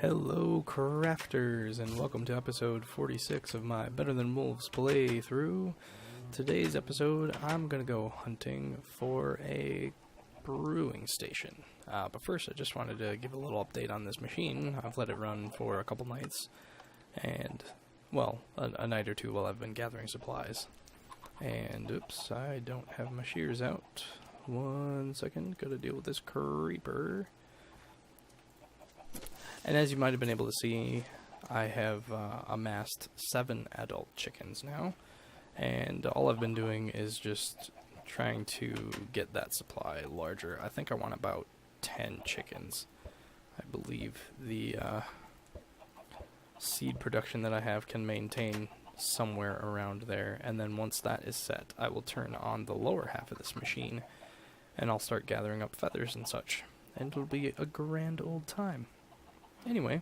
Hello crafters, and welcome to episode 46 of my Better Than Wolves playthrough. Today's episode, I'm gonna go hunting for a brewing station. But first I just wanted to give a little update on this machine. I've let it run for a couple nights, and, well, a night or two while I've been gathering supplies. And, oops, I don't have my shears out. 1 second, gotta deal with this creeper. And as you might have been able to see, I have amassed 7 adult chickens now, and all I've been doing is just trying to get that supply larger. I think I want about 10 chickens. I believe the seed production that I have can maintain somewhere around there, and then once that is set, I will turn on the lower half of this machine, and I'll start gathering up feathers and such, and it'll be a grand old time. Anyway,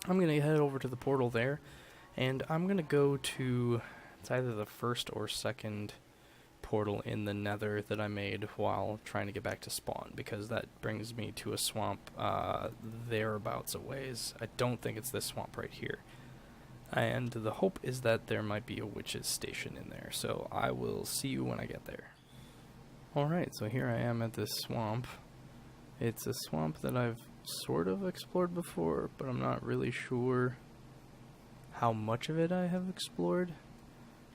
I'm going to head over to the portal there, and I'm going to go to, it's either the first or second portal in the nether that I made while trying to get back to spawn, because that brings me to a swamp thereabouts a ways. I don't think it's this swamp right here. And the hope is that there might be a witch's station in there, so I will see you when I get there. Alright, so here I am at this swamp. It's a swamp that I've sort of explored before, but I'm not really sure how much of it I have explored.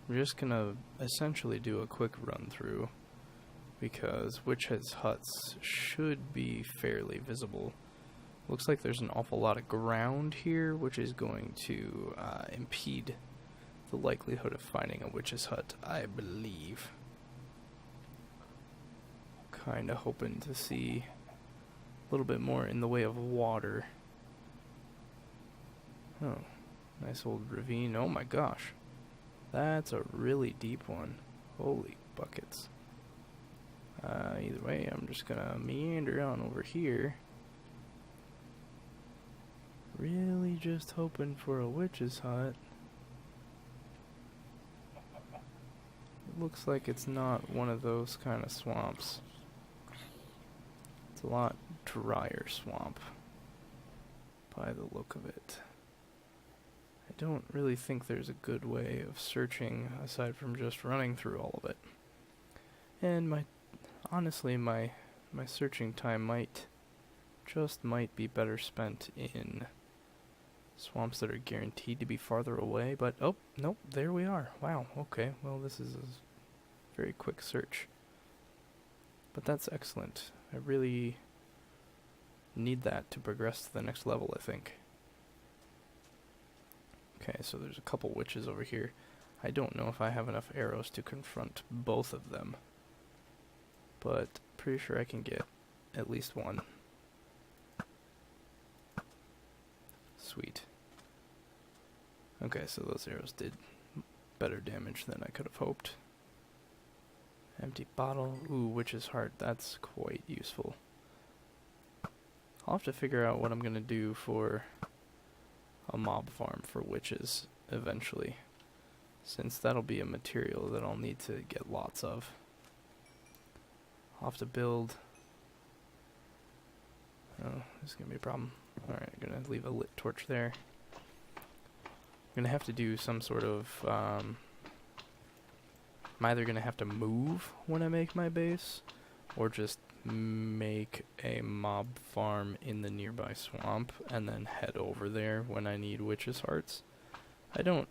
I'm just gonna essentially do a quick run through, because witches' huts should be fairly visible. Looks like there's an awful lot of ground here, which is going to impede the likelihood of finding a witch's hut, I believe. Kinda hoping to see a little bit more in the way of water. Oh, nice old ravine. Oh my gosh, that's a really deep one. Holy buckets. Either way, I'm just gonna meander on over here, really just hoping for a witch's hut. It looks like it's not one of those kind of swamps. It's a lot drier swamp by the look of it. I don't really think there's a good way of searching aside from just running through all of it. And honestly, my searching time might be better spent in swamps that are guaranteed to be farther away, but oh, nope, there we are. Wow, okay, well this is a very quick search. But that's excellent. I really need that to progress to the next level, I think. Okay, so there's a couple witches over here. I don't know if I have enough arrows to confront both of them, but pretty sure I can get at least one. Sweet. Okay, so those arrows did better damage than I could have hoped. Empty bottle. Ooh, witch's heart. That's quite useful. I'll have to figure out what I'm going to do for a mob farm for witches eventually, since that'll be a material that I'll need to get lots of. I'll have to build... Oh, this is going to be a problem. Alright, I'm going to leave a lit torch there. I'm going to have to do some sort of... I'm either going to have to move when I make my base, or just make a mob farm in the nearby swamp and then head over there when I need witches' hearts. I'm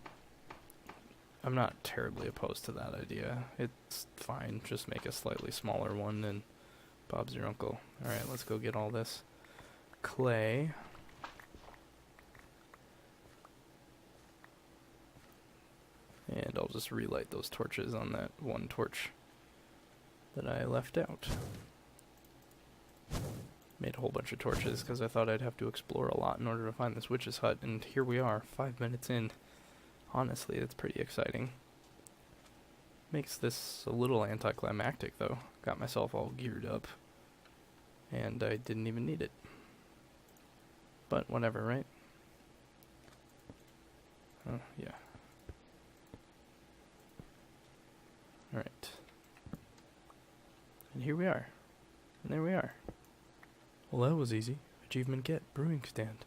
not terribly opposed to that idea. It's fine, just make a slightly smaller one and Bob's your uncle. Alright, let's go get all this clay. And I'll just relight those torches on that one torch that I left out. Made a whole bunch of torches because I thought I'd have to explore a lot in order to find this witch's hut, and here we are, 5 minutes in. Honestly, it's pretty exciting. Makes this a little anticlimactic though. Got myself all geared up, and I didn't even need it. But whatever, right? Oh, yeah. Alright. And here we are. And there we are. Well, that was easy. Achievement get, brewing stand.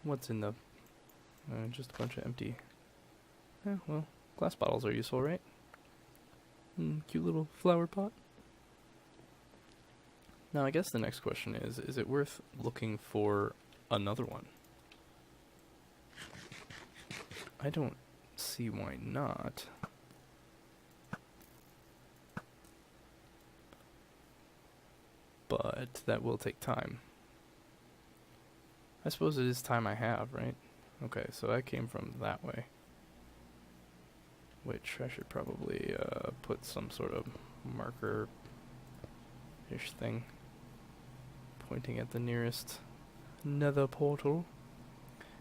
What's in the... just a bunch of empty... well, glass bottles are useful, right? Cute little flower pot. Now, I guess the next question is it worth looking for another one? I don't see why not. But that will take time. I suppose it is time I have, right? Okay, so I came from that way. Which I should probably put some sort of marker-ish thing pointing at the nearest nether portal.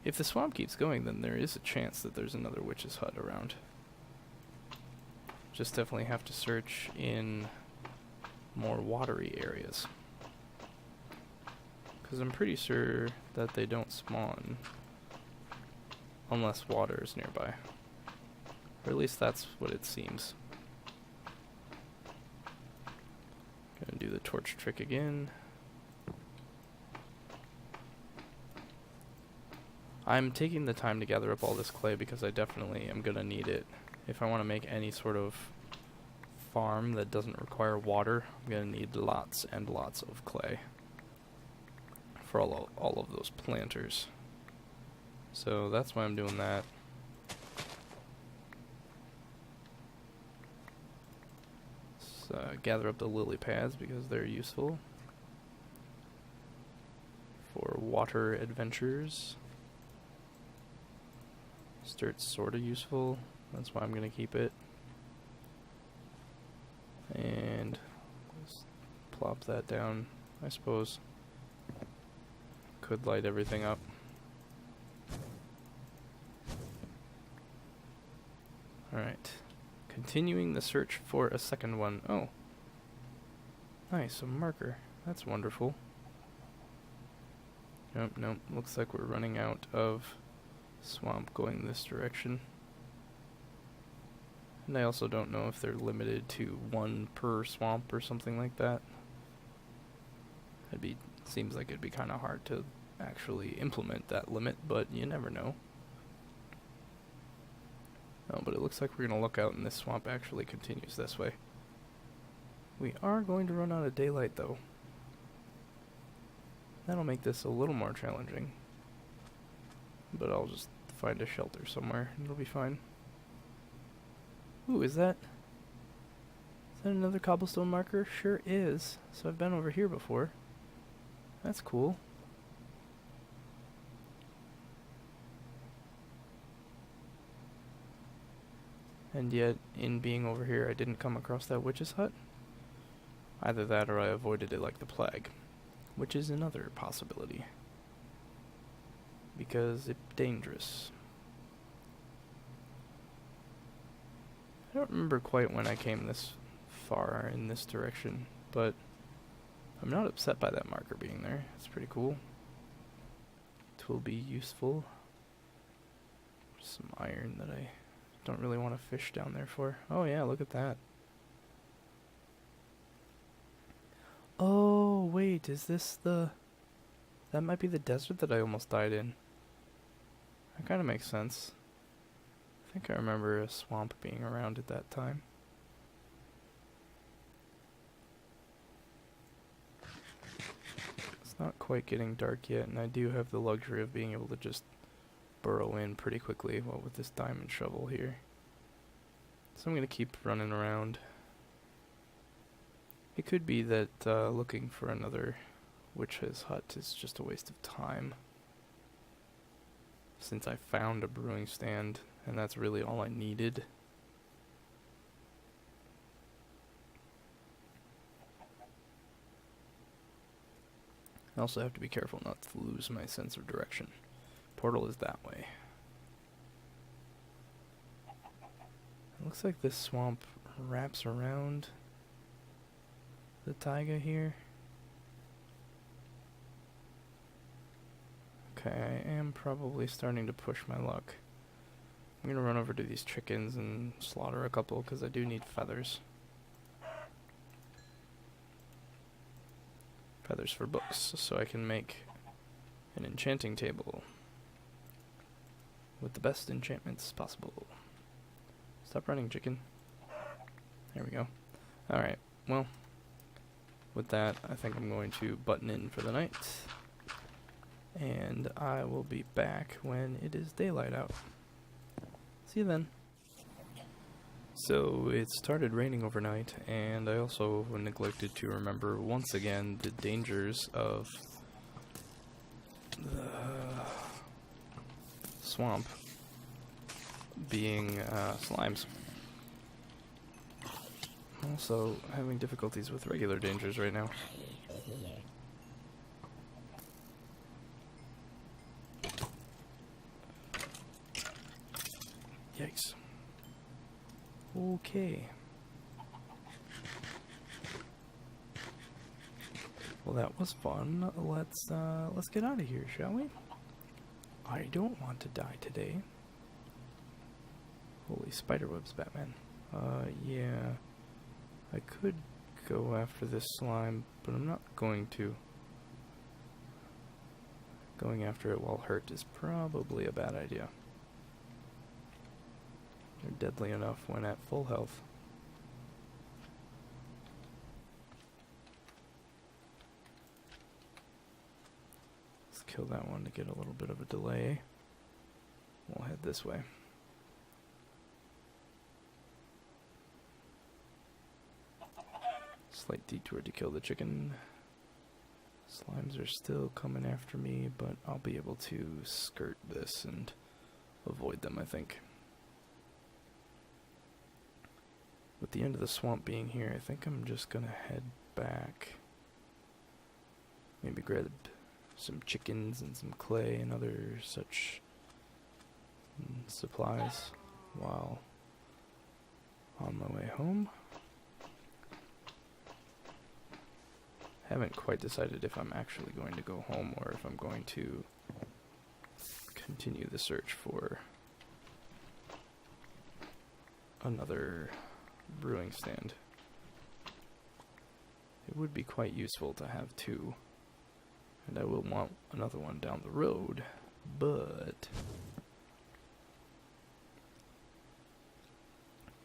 If the swamp keeps going, then there is a chance that there's another witch's hut around. Just definitely have to search in more watery areas. Because I'm pretty sure that they don't spawn unless water is nearby. Or at least that's what it seems. Gonna do the torch trick again. I'm taking the time to gather up all this clay because I definitely am gonna need it. If I want to make any sort of farm that doesn't require water, I'm gonna need lots and lots of clay for all of those planters. So that's why I'm doing that. Gather up the lily pads because they're useful for water adventures. Dirt's sort of useful, that's why I'm going to keep it. And just plop that down, I suppose. Could light everything up. Alright. Continuing the search for a second one. Oh. Nice, a marker. That's wonderful. Nope. Looks like we're running out of swamp going this direction. And I also don't know if they're limited to one per swamp or something like that. Seems like it'd be kind of hard to actually implement that limit, but you never know. Oh, but it looks like we're going to look out and this swamp actually continues this way. We are going to run out of daylight though. That'll make this a little more challenging. But I'll just find a shelter somewhere and it'll be fine. Ooh, is that another cobblestone marker? Sure is. So I've been over here before. That's cool. And yet, in being over here, I didn't come across that witch's hut. Either that or I avoided it like the plague, which is another possibility. Because it's dangerous. I don't remember quite when I came this far in this direction, but I'm not upset by that marker being there. It's pretty cool. It will be useful. Some iron that I don't really want to fish down there for. Oh yeah, look at that. Oh, wait, is this the... That might be the desert that I almost died in. That kind of makes sense. I think I remember a swamp being around at that time. It's not quite getting dark yet, and I do have the luxury of being able to just burrow in pretty quickly, what with this diamond shovel here. So I'm going to keep running around. It could be that looking for another witch's hut is just a waste of time, since I found a brewing stand, and that's really all I needed. I also have to be careful not to lose my sense of direction. Portal is that way. It looks like this swamp wraps around the taiga here. Okay, I am probably starting to push my luck. I'm gonna run over to these chickens and slaughter a couple because I do need feathers. Feathers for books, so I can make an enchanting table. with the best enchantments possible. Stop running, chicken. There we go. Alright, well, with that, I think I'm going to button in for the night. And I will be back when it is daylight out. See you then. So, it started raining overnight, and I also neglected to remember once again the dangers of the swamp being slimes. Also having difficulties with regular dangers right now. Yikes. Okay. Well, that was fun. Let's get out of here, shall we? I don't want to die today. Holy spiderwebs, Batman. Yeah. I could go after this slime, but I'm not going to. Going after it while hurt is probably a bad idea. They're deadly enough when at full health. Let's kill that one to get a little bit of a delay. We'll head this way. Slight detour to kill the chicken. Slimes are still coming after me, but I'll be able to skirt this and avoid them, I think. With the end of the swamp being here, I think I'm just gonna head back. Maybe grab some chickens and some clay and other such supplies while on my way home. Haven't quite decided if I'm actually going to go home or if I'm going to continue the search for another brewing stand. It would be quite useful to have two, and I will want another one down the road, but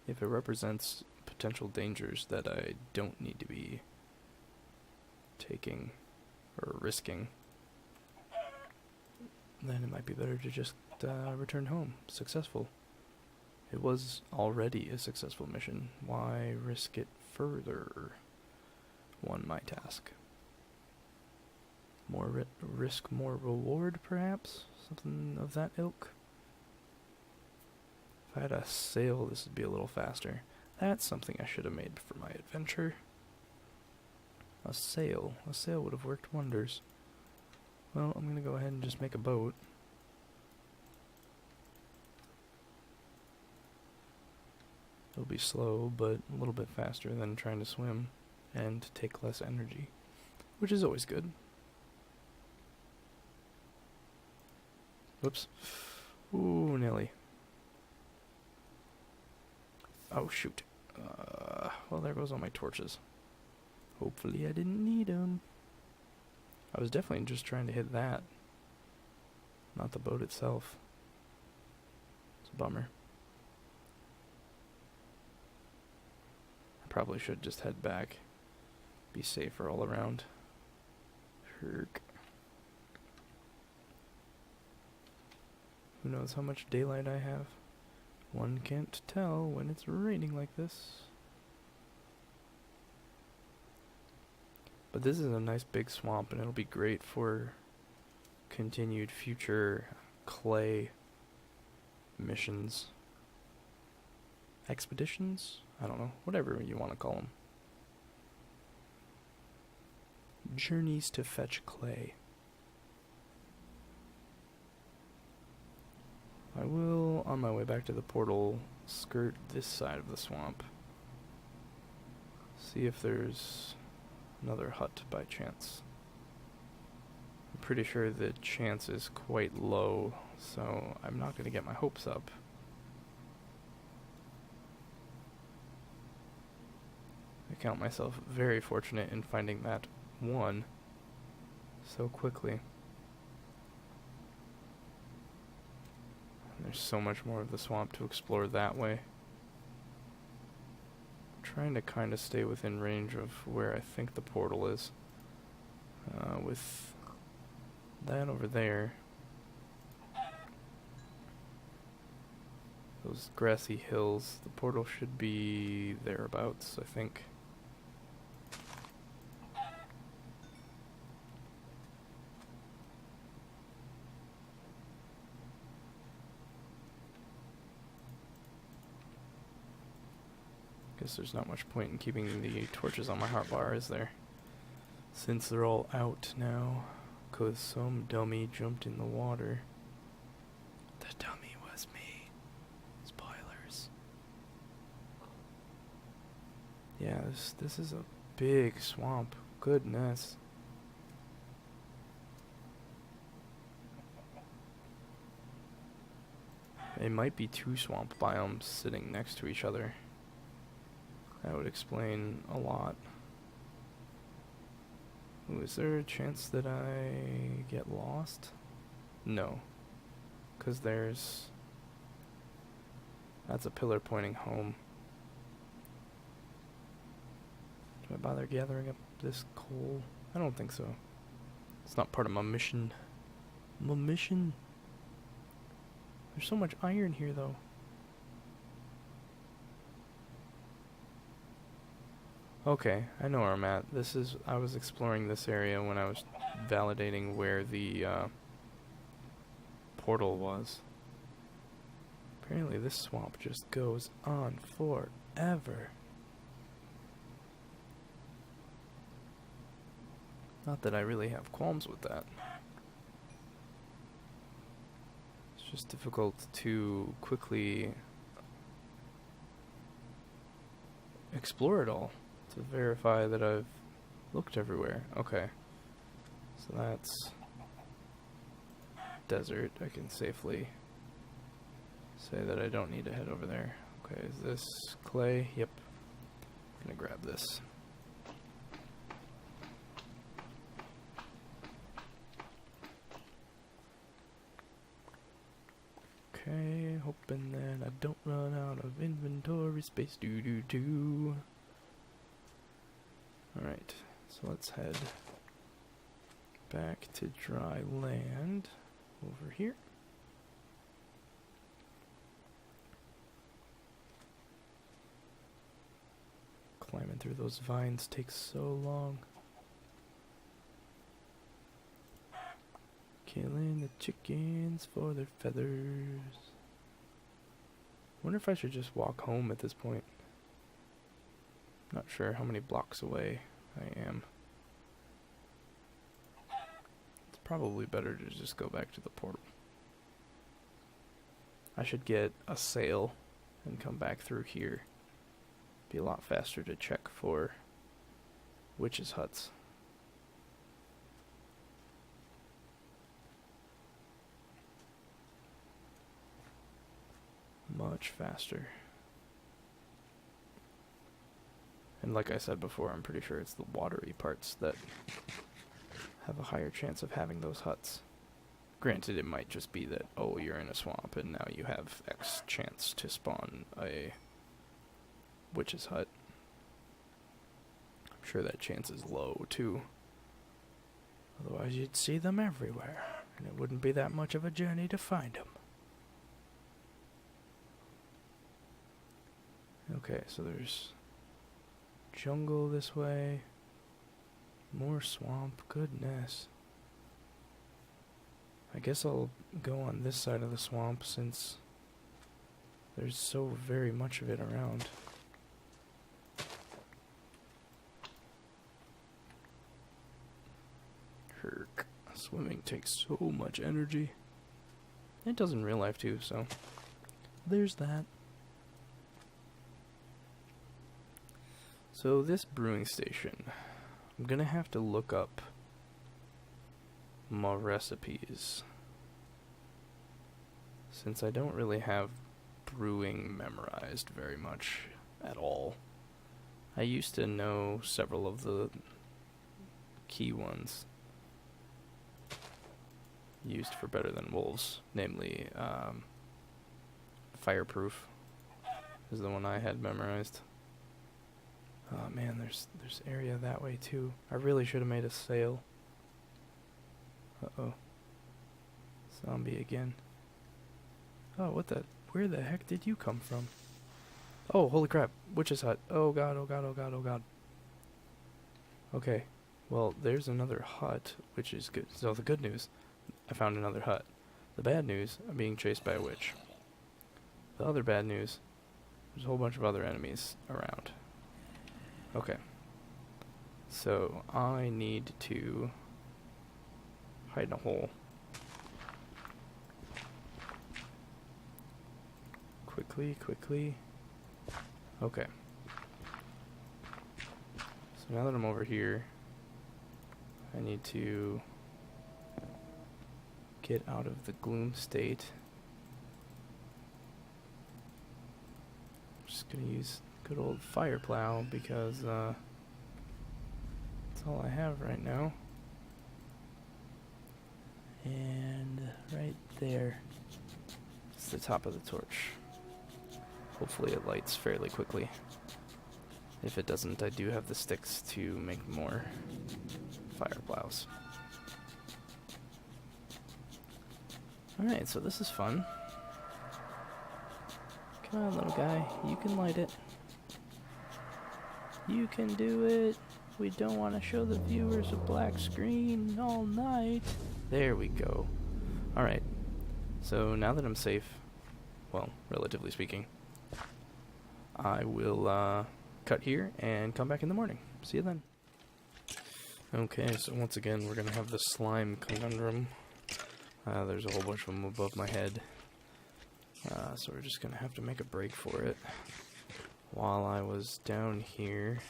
if it represents potential dangers that I don't need to be taking or risking, then it might be better to just return home successful. It was already a successful mission. Why risk it further? One might ask. More risk, more reward, perhaps? Something of that ilk? If I had a sail, this would be a little faster. That's something I should have made for my adventure. A sail. A sail would have worked wonders. Well, I'm going to go ahead and just make a boat. It'll be slow, but a little bit faster than trying to swim, and take less energy, which is always good. Whoops. Ooh, Nelly. Oh, shoot. Well, there goes all my torches. Hopefully I didn't need them. I was definitely just trying to hit that, not the boat itself. It's a bummer. I probably should just head back. Be safer all around. Herk. Who knows how much daylight I have? One can't tell when it's raining like this. But this is a nice big swamp, and it'll be great for continued future clay missions. Expeditions? I don't know. Whatever you want to call them. Journeys to fetch clay. I will, on my way back to the portal, skirt this side of the swamp. See if there's another hut by chance. I'm pretty sure the chance is quite low, so I'm not going to get my hopes up. I count myself very fortunate in finding that one so quickly. And there There's so much more of the swamp to explore that way. I'm trying to kind of stay within range of where I think the portal is. With that over there, those grassy hills, the portal should be thereabouts, I think. Guess there's not much point in keeping the torches on my hotbar, is there? Since they're all out now, 'cause some dummy jumped in the water. The dummy was me. Spoilers. Yeah, this is a big swamp. Goodness. It might be two swamp biomes sitting next to each other. That would explain a lot. Ooh, is there a chance that I get lost? No. 'Cause that's a pillar pointing home. Do I bother gathering up this coal? I don't think so. It's not part of my mission. My mission? There's so much iron here, though. Okay, I know where I'm at. I was exploring this area when I was validating where the portal was. Apparently this swamp just goes on forever. Not that I really have qualms with that. It's just difficult to quickly explore it all to verify that I've looked everywhere. Okay. So that's desert. I can safely say that I don't need to head over there. Okay, is this clay? Yep. I'm gonna grab this. Okay, hoping that I don't run out of inventory space. Do. Alright, so let's head back to dry land over here. Climbing through those vines takes so long. Killing the chickens for their feathers. Wonder if I should just walk home at this point. Not sure how many blocks away I am. It's probably better to just go back to the portal. I should get a sail and come back through here. Be a lot faster to check for witches' huts. Much faster. And like I said before, I'm pretty sure it's the watery parts that have a higher chance of having those huts. Granted, it might just be that, oh, you're in a swamp and now you have X chance to spawn a witch's hut. I'm sure that chance is low, too. Otherwise, you'd see them everywhere, and it wouldn't be that much of a journey to find them. Okay, so there's jungle this way. More swamp. Goodness. I guess I'll go on this side of the swamp since there's so very much of it around. Herk. Swimming takes so much energy. It does in real life too, so there's that. So this brewing station, I'm gonna have to look up my recipes, since I don't really have brewing memorized very much at all. I used to know several of the key ones used for Better Than Wolves, namely Fireproof is the one I had memorized. Oh man, there's area that way too. I really should have made a sail. Uh-oh. Zombie again. Oh, where the heck did you come from? Oh, holy crap. Witch's hut. Oh god, oh god, oh god, oh god. Okay. Well, there's another hut, which is good. So the good news, I found another hut. The bad news, I'm being chased by a witch. The other bad news, there's a whole bunch of other enemies around. Okay. So, I need to hide in a hole. Quickly, quickly. Okay. So now that I'm over here, I need to get out of the gloom state. I'm just gonna use good old fire plow because that's all I have right now. And right there is the top of the torch. Hopefully it lights fairly quickly. If it doesn't, I do have the sticks to make more fire plows. Alright, so this is fun. Come on, little guy. You can light it. You can do it. We don't want to show the viewers a black screen all night. There we go. Alright. So now that I'm safe, well, relatively speaking, I will cut here and come back in the morning. See you then. Okay, so once again, we're going to have the slime conundrum. There's a whole bunch of them above my head. So we're just going to have to make a break for it. While I was down here,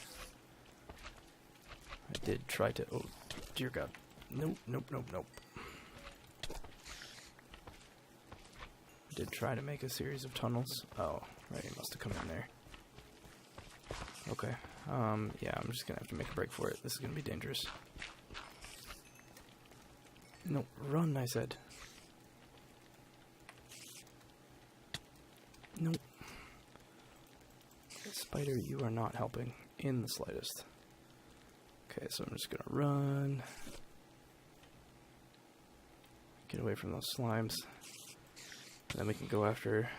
I did try to... Oh, dear God. Nope, nope, nope, nope. I did try to make a series of tunnels. Oh, right, it must have come in there. Okay. Yeah, I'm just gonna have to make a break for it. This is gonna be dangerous. No, run, I said. Nope. Spider, you are not helping in the slightest. Okay, so I'm just gonna run. Get away from those slimes. And then we can go after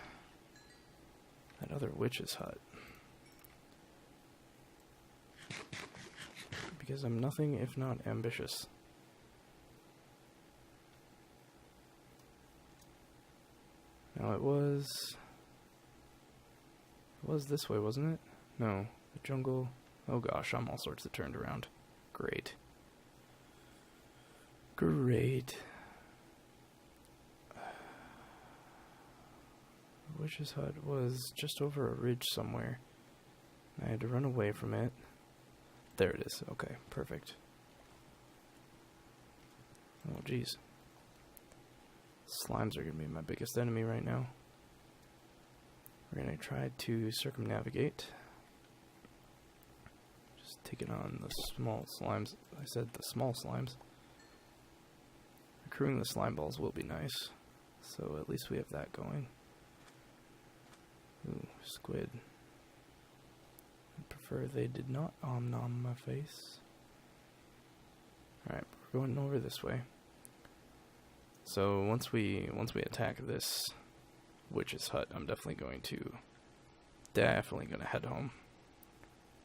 that other witch's hut. Because I'm nothing if not ambitious. Now it was this way, wasn't it? No, the jungle. Oh gosh, I'm all sorts of turned around. Great. Great. The witch's hut was just over a ridge somewhere. I had to run away from it. There it is. Okay, perfect. Oh, jeez. Slimes are going to be my biggest enemy right now. We're going to try to circumnavigate. Just taking on the small slimes. I said the small slimes. Accruing the slime balls will be nice. So at least we have that going. Ooh, squid. I prefer they did not nom my face. Alright, we're going over this way. So once we attack this witch's hut, I'm definitely going to head home.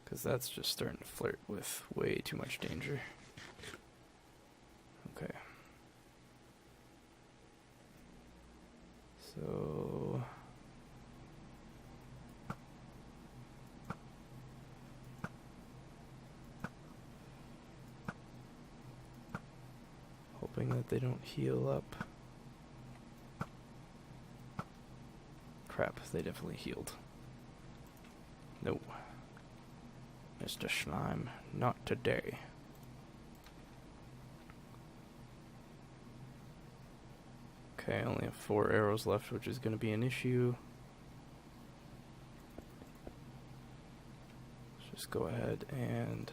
Because that's just starting to flirt with way too much danger. Okay. So... hoping that they don't heal up. Crap, they definitely healed. Nope. Mr. Slime, not today. Okay, I only have 4 arrows left, which is going to be an issue. Let's just go ahead and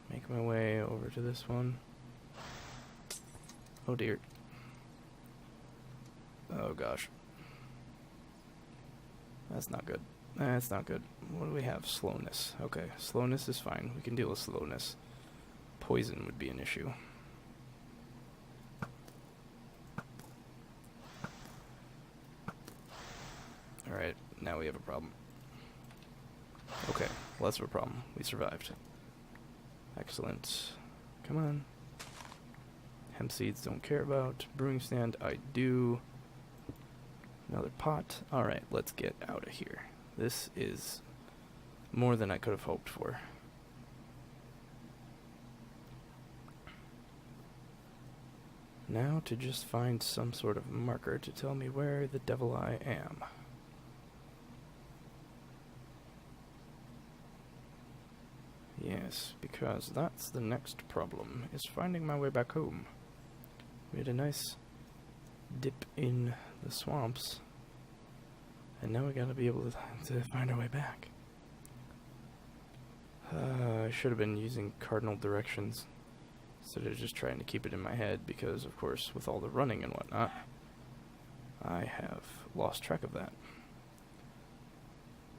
make my way over to this one. Oh dear. Oh gosh. That's not good. That's not good. What do we have? Slowness. Okay, slowness is fine. We can deal with slowness. Poison would be an issue. Alright, now we have a problem. Okay, less of a problem. We survived. Excellent. Come on. Hemp seeds don't care about. Brewing stand, I do. Another pot. Alright, let's get out of here. This is more than I could have hoped for. Now to just find some sort of marker to tell me where the devil I am. Yes, because that's the next problem, is finding my way back home. We had a nice dip in the swamps, and now we gotta be able to find our way back. I should have been using cardinal directions instead of just trying to keep it in my head, because of course with all the running and whatnot, I have lost track of that.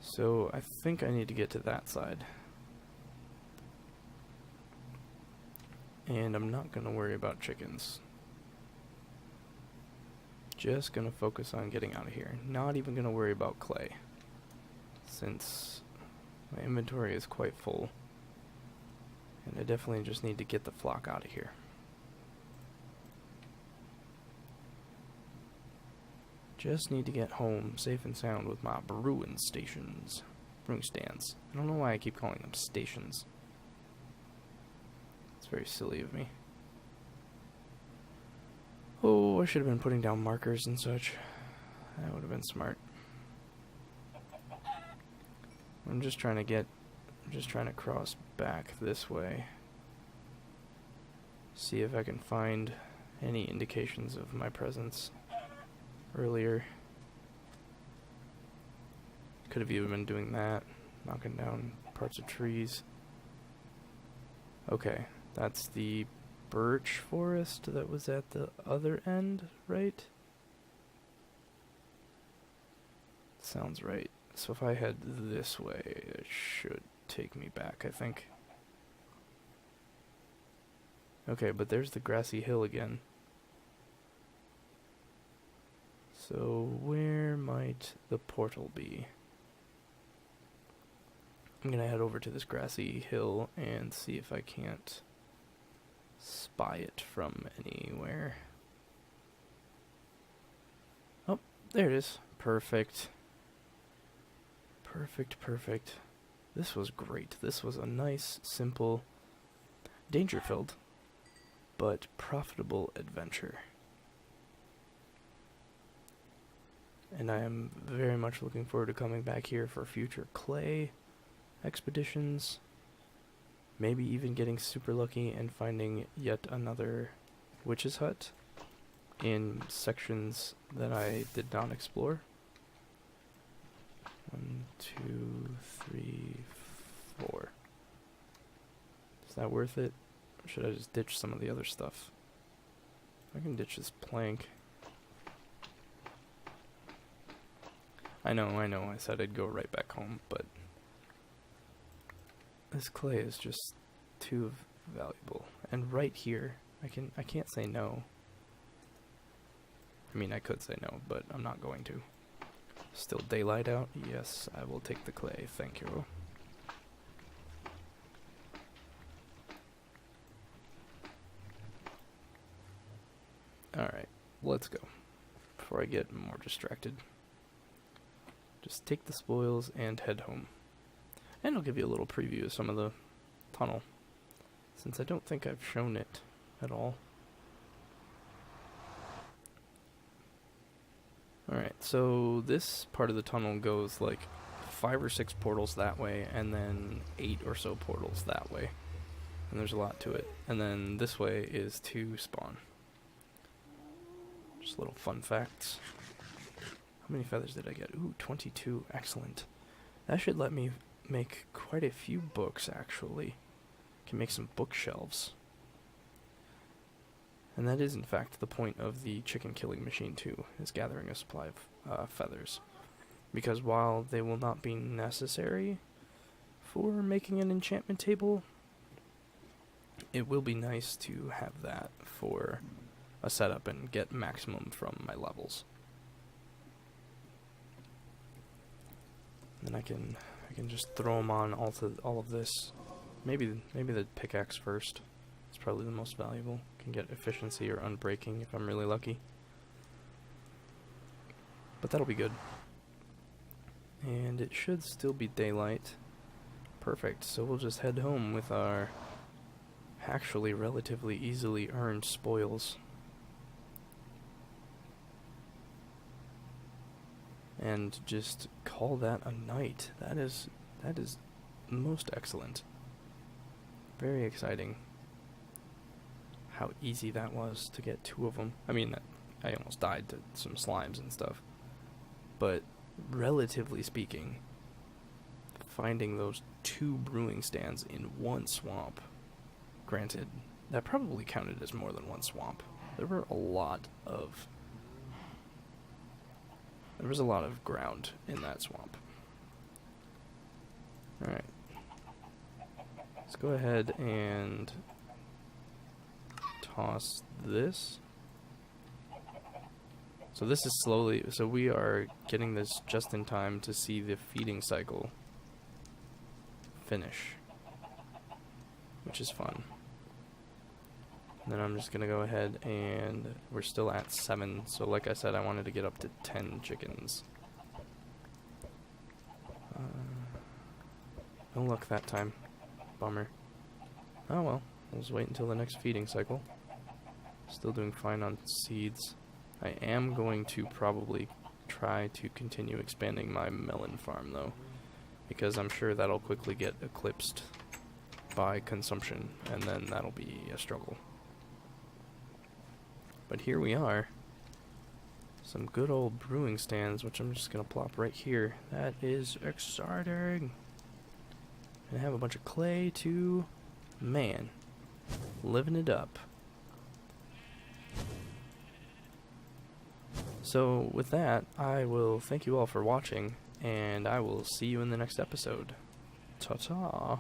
So I think I need to get to that side. And I'm not gonna worry about chickens. Just gonna focus on getting out of here. Not even gonna worry about clay, since my inventory is quite full. And I definitely just need to get the flock out of here. Just need to get home safe and sound with my brewing stands. I don't know why I keep calling them stations. It's very silly of me. Oh, I should have been putting down markers and such. That would have been smart. I'm just trying to cross back this way. See if I can find any indications of my presence earlier. Could have even been doing that, knocking down parts of trees. Okay, that's the birch forest that was at the other end, right? Sounds right. So if I head this way, it should take me back, I think. Okay, but there's the grassy hill again. So where might the portal be? I'm gonna head over to this grassy hill and see if I can't spy it from anywhere. Oh, there it is. Perfect. Perfect, perfect. This was great. This was a nice, simple, danger-filled, but profitable adventure. And I am very much looking forward to coming back here for future clay expeditions. Maybe even getting super lucky and finding yet another witch's hut in sections that I did not explore. 1, 2, 3, 4. Is that worth it? Or should I just ditch some of the other stuff? I can ditch this plank. I know, I said I'd go right back home, but this clay is just too valuable. And right here, I can't say no. I mean, I could say no, but I'm not going to. Still daylight out? Yes, I will take the clay, thank you. Alright, let's go. Before I get more distracted. Just take the spoils and head home. And I'll give you a little preview of some of the tunnel, since I don't think I've shown it at all. Alright, so this part of the tunnel goes like 5 or 6 portals that way, and then 8 or so portals that way. And there's a lot to it. And then this way is to spawn. Just little fun facts. How many feathers did I get? Ooh, 22. Excellent. That should let me make quite a few books, actually. Can make some bookshelves. And that is, in fact, the point of the chicken killing machine, too, is gathering a supply of feathers. because while they will not be necessary for making an enchantment table, it will be nice to have that for a setup and get maximum from my levels. And then I can just throw them on all of this. Maybe the pickaxe first. It's probably the most valuable. Can get efficiency or unbreaking if I'm really lucky. But that'll be good. And it should still be daylight. Perfect. So we'll just head home with our actually relatively easily earned spoils. And just call that a night. That is most excellent. Very exciting. How easy that was to get 2 of them. I mean, I almost died to some slimes and stuff. But relatively speaking, finding those 2 brewing stands in 1 swamp. Granted, that probably counted as more than 1 swamp. There was a lot of ground in that swamp. Alright. Let's go ahead and toss this. So this is so we are getting this just in time to see the feeding cycle finish, which is fun. And then I'm just gonna go ahead, and we're still at 7, so like I said, I wanted to get up to 10 chickens. No luck that time. Bummer. Oh well, we'll just wait until the next feeding cycle. Still doing fine on seeds. I am going to probably try to continue expanding my melon farm though, because I'm sure that'll quickly get eclipsed by consumption, and then that'll be a struggle. But here we are. Some good old brewing stands, which I'm just going to plop right here. That is exciting. And I have a bunch of clay too. Man, living it up. So with that, I will thank you all for watching, and I will see you in the next episode. Ta-ta!